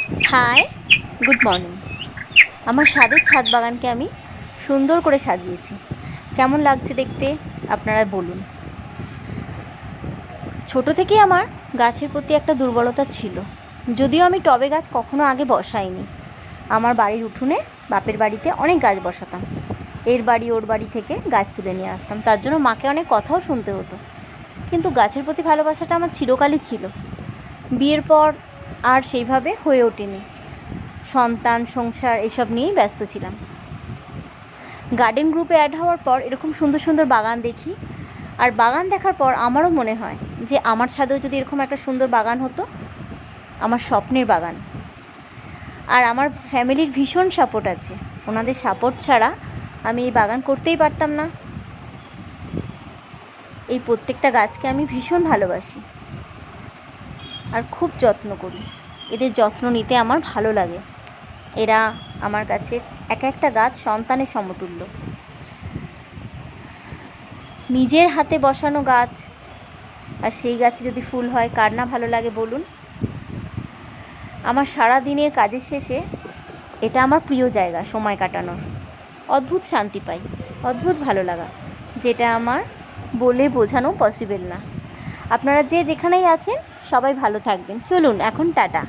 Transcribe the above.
High, good morning. আমার স্বাদের ছাদ বাগানকে আমি সুন্দর করে সাজিয়েছি। কেমন লাগছে দেখতে আপনারা বলুন। ছোট থেকেই আমার গাছের প্রতি একটা দুর্বলতা ছিল, যদিও আমি টবে গাছ কখনো আগে বসাইনি। আমার বাড়ির উঠোনে বাপের বাড়িতে অনেক গাছ বসাতাম, এর বাড়ি ওর বাড়ি থেকে গাছ তুলে নিয়ে আসতাম, তার জন্য মাকে অনেক কথাও শুনতে হতো। কিন্তু গাছের প্রতি ভালোবাসাটা আমার চিরকালই ছিল। বিয়ের পর আর সেইভাবে হয়ে ওঠেনি, সন্তান সংসার এসব নিয়েই ব্যস্ত ছিলাম। গার্ডেন গ্রুপে অ্যাড হওয়ার পর এরকম সুন্দর সুন্দর বাগান দেখি, আর বাগান দেখার পর আমারও মনে হয় যে আমার ছাদেও যদি এরকম একটা সুন্দর বাগান হতো, আমার স্বপ্নের বাগান। আর আমার ফ্যামিলির ভীষণ সাপোর্ট আছে, ওনাদের সাপোর্ট ছাড়া আমি এই বাগান করতেই পারতাম না। এই প্রত্যেকটা গাছকে আমি ভীষণ ভালোবাসি আর খুব যত্ন করি। এদের যত্ন নিতে আমার ভালো লাগে। এরা আমার কাছে এক একটা গাছ সন্তানের সমতুল্য। নিজের হাতে বসানো গাছ, আর সেই গাছে যদি ফুল হয়, কার না ভালো লাগে বলুন। আমার সারা দিনের কাজের শেষে এটা আমার প্রিয় জায়গা সময় কাটানোর। অদ্ভুত শান্তি পাই, অদ্ভুত ভালো লাগা, যেটা আমার বলে বোঝানো পসিবল না। আপনারা যে যেখানেই আছেন সবাই ভালো থাকবেন। চলুন এখন টাটা।